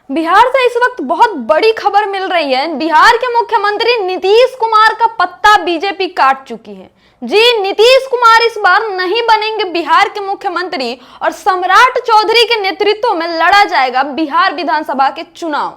बिहार से इस वक्त बहुत बड़ी खबर मिल रही है। बिहार के मुख्यमंत्री नीतीश कुमार का पत्ता बीजेपी काट चुकी है। जी, नीतीश कुमार इस बार नहीं बनेंगे बिहार के मुख्यमंत्री और सम्राट चौधरी के नेतृत्व में लड़ा जाएगा बिहार विधानसभा के चुनाव।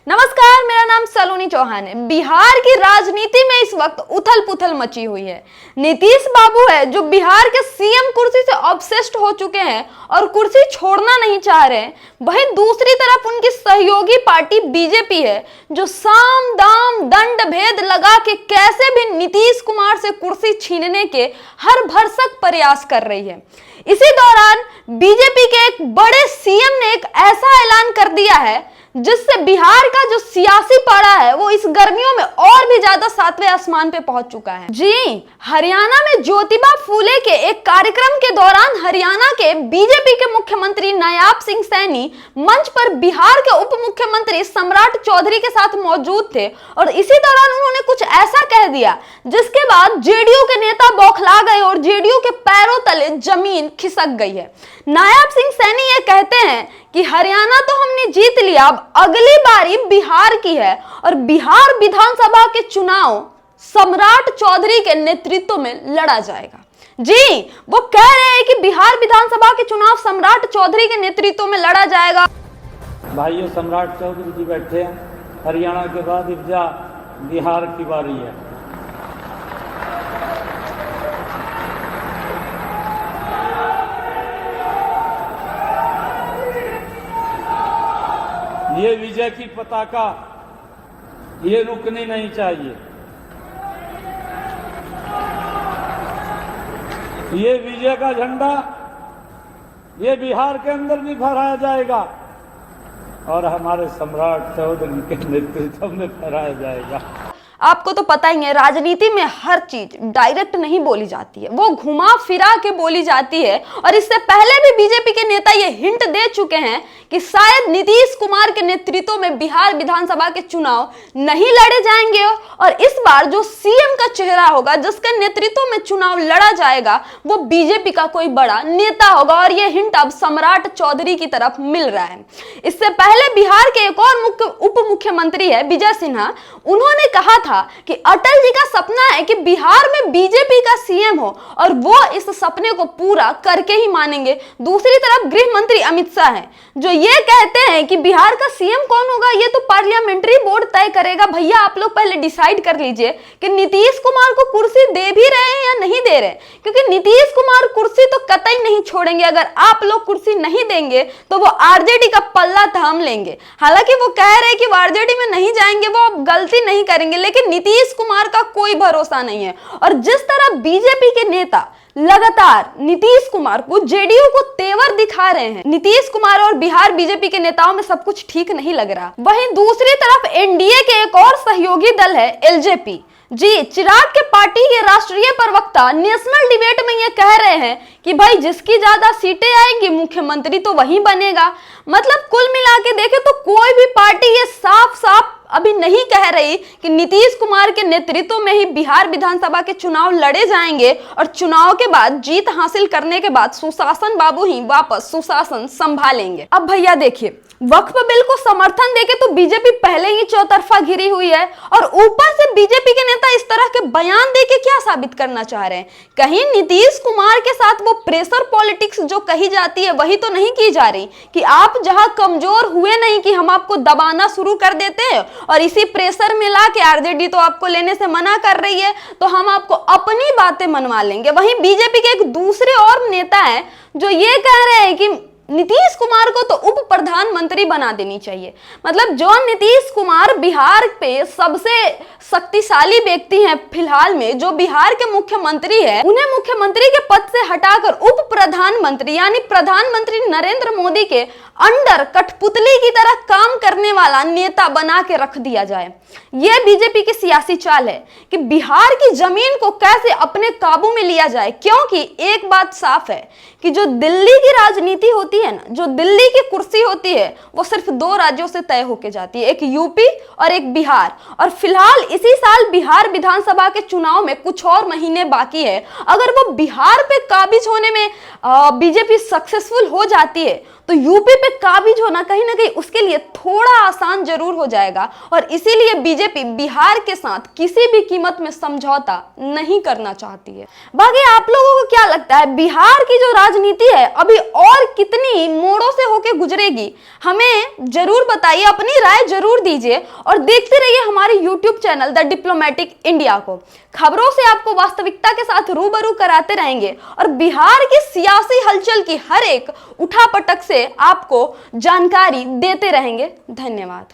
नमस्कार, मेरा नाम सलोनी चौहान है। बिहार की राजनीति में इस वक्त उथल पुथल मची हुई है। नीतीश बाबू है जो बिहार के सीएम कुर्सी से ऑब्सेस्ड हो चुके हैं और कुर्सी छोड़ना नहीं चाह रहे हैं। वहीं दूसरी तरफ उनकी सहयोगी पार्टी बीजेपी है जो साम दाम दंड भेद लगा के कैसे भी नीतीश कुमार से कुर्सी छीनने के हर भरसक प्रयास कर रही है। इसी दौरान बीजेपी के एक बड़े सीएम ने एक ऐसा ऐलान कर दिया है जिससे बिहार का जो सियासी पारा है वो इस गर्मियों में और भी ज्यादा सातवें आसमान पे पहुंच चुका है। जी, हरियाणा में ज्योतिबा फूले के एक कार्यक्रम के दौरान हरियाणा के बीजेपी के मुख्यमंत्री नायाब सिंह सैनी मंच पर बिहार के उप मुख्यमंत्री सम्राट चौधरी के साथ मौजूद थे और इसी दौरान उन्होंने कुछ ऐसा कह दिया जिसके बाद जेडीयू के नेता बौखला गए और जेडीयू के पैरों तले जमीन खिसक गई है। नायाब सिंह सैनी ये कहते हैं कि हरियाणा तो हमने जीत लिया, अब अगली बारी बिहार की है और बिहार विधानसभा के चुनाव सम्राट चौधरी के नेतृत्व में लड़ा जाएगा। जी, वो कह रहे हैं कि बिहार विधानसभा के चुनाव सम्राट चौधरी के नेतृत्व में लड़ा जाएगा। भाइयों, सम्राट चौधरी जी बैठे हैं। हरियाणा के बाद इब्जा बिहार की बारी है। ये विजय की पताका ये रुकनी नहीं चाहिए। ये विजय का झंडा ये बिहार के अंदर भी फहराया जाएगा और हमारे सम्राट चौधरी के नेतृत्व में फहराया जाएगा। आपको तो पता ही है, राजनीति में हर चीज डायरेक्ट नहीं बोली जाती है, वो घुमा फिरा के बोली जाती है। और इससे पहले भी बीजेपी के नेता ये हिंट दे चुके हैं कि शायद नीतीश कुमार के नेतृत्व में बिहार विधानसभा के चुनाव नहीं लड़े जाएंगे और इस बार जो सीएम का चेहरा होगा जिसके नेतृत्व में चुनाव लड़ा जाएगा वो बीजेपी का कोई बड़ा नेता होगा। और ये हिंट अब सम्राट चौधरी की तरफ मिल रहा है। इससे पहले बिहार के एक और उप मुख्यमंत्री है विजय सिन्हा, उन्होंने कहा था कि अटल जी का सपना है कि बिहार में बीजेपी का सीएम हो और वो इस सपने को पूरा करके ही मानेंगे। दूसरी तरफ गृह मंत्री अमित शाह हैं जो ये कहते हैं कि बिहार का सीएम कौन होगा ये तो पार्लियामेंट्री बोर्ड तय करेगा। भैया, आप लोग पहले डिसाइड कर लीजिए कि नीतीश कुमार को कुर्सी दे भी रहे हैं या नहीं दे रहे, क्योंकि नीतीश कुमार कुर्सी तो कतई नहीं छोड़ेंगे। अगर आप लोग कुर्सी नहीं देंगे तो वो आरजेडी का पल्ला थाम लेंगे। हालांकि वो कह रहे हैं कि वो आरजेडी में नहीं जाएंगे, वो अब गलती नहीं करेंगे, लेकिन नीतीश कुमार का कोई भरोसा नहीं है। और जिस तरह बीजेपी के नेता लगातार नीतीश कुमार को, जेडीयू को तेवर दिखा रहे हैं, नीतीश कुमार और बिहार बीजेपी के नेताओं में सब कुछ ठीक नहीं लग रहा। वहीं दूसरी तरफ एनडीए के एक और सहयोगी दल है एलजेपी। जी, चिराग के पार्टी के राष्ट्रीय प्रवक्ता नेशनल डिबेट में ये कह रहे हैं कि भाई जिसकी ज्यादा सीटें आएंगी मुख्यमंत्री तो वही बनेगा। मतलब कुल मिला के देखे तो कोई भी पार्टी ये साफ साफ अभी नहीं कह रही कि नीतीश कुमार के नेतृत्व में ही बिहार विधानसभा के चुनाव लड़े जाएंगे और चुनाव के बाद जीत हासिल करने के बाद सुशासन बाबू ही वापस सुशासन संभालेंगे। अब भैया देखिए, वक्फ बिल को समर्थन देके तो बीजेपी पहले ही चौतरफा घिरी हुई है और ऊपर से बीजेपी के नेता इस तरह के बयान देके क्या साबित करना चाह रहे हैं? कहीं नीतीश कुमार के साथ वो प्रेशर पॉलिटिक्स जो कही जाती है वही तो नहीं की जा रही कि आप जहां कमजोर हुए नहीं कि हम आपको दबाना शुरू कर देते हैं और इसी प्रेशर में ला के आरजेडी तो आपको लेने से मना कर रही है तो हम आपको अपनी बातें मनवा लेंगे। वहीं बीजेपी के एक दूसरे और नेता हैं जो ये कह रहे हैं कि नीतीश कुमार को तो उप प्रधानमंत्री बना देनी चाहिए। मतलब जो नीतीश कुमार बिहार पे सबसे शक्तिशाली व्यक्ति हैं फिलहाल में, जो बिहार के मुख्यमंत्री है, उन्हें मुख्यमंत्री के पद से हटाकर उप प्रधानमंत्री यानी प्रधानमंत्री नरेंद्र मोदी के अंडर कठपुतली की तरह काम करने वाला नेता बना के रख दिया जाए। यह बीजेपी की सियासी चाल है कि बिहार की जमीन को कैसे अपने काबू में लिया जाए, क्योंकि एक बात साफ है कि जो दिल्ली की राजनीति होती होती है ना, जो दिल्ली की कुर्सी होती है, वो सिर्फ 2 राज्यों से तय होके जाती है, एक यूपी और एक बिहार। और फिलहाल इसी साल बिहार विधानसभा के चुनाव में कुछ और महीने बाकी है। अगर वो बिहार पे काबिज होने में बीजेपी सक्सेसफुल हो जाती है तो यूपी पे काबिज होना कहीं ना कहीं उसके लिए थोड़ा आसान जरूर हो जाएगा। और इसीलिए बीजेपी बिहार के साथ किसी भी कीमत में समझौता नहीं करना चाहती है। बाकी आप लोगों को क्या लगता है, बिहार की जो राजनीति है अभी और कितनी मोड़ों से होके गुजरेगी? हमें जरूर बताइए, अपनी राय जरूर दीजिए और देखते रहिए हमारे YouTube channel the diplomatic India को। खबरों से आपको वास्तविकता के साथ रूबरू कराते रहेंगे और बिहार की सियासी हलचल की हर एक उठापटक से आपको जानकारी देते रहेंगे। धन्यवाद।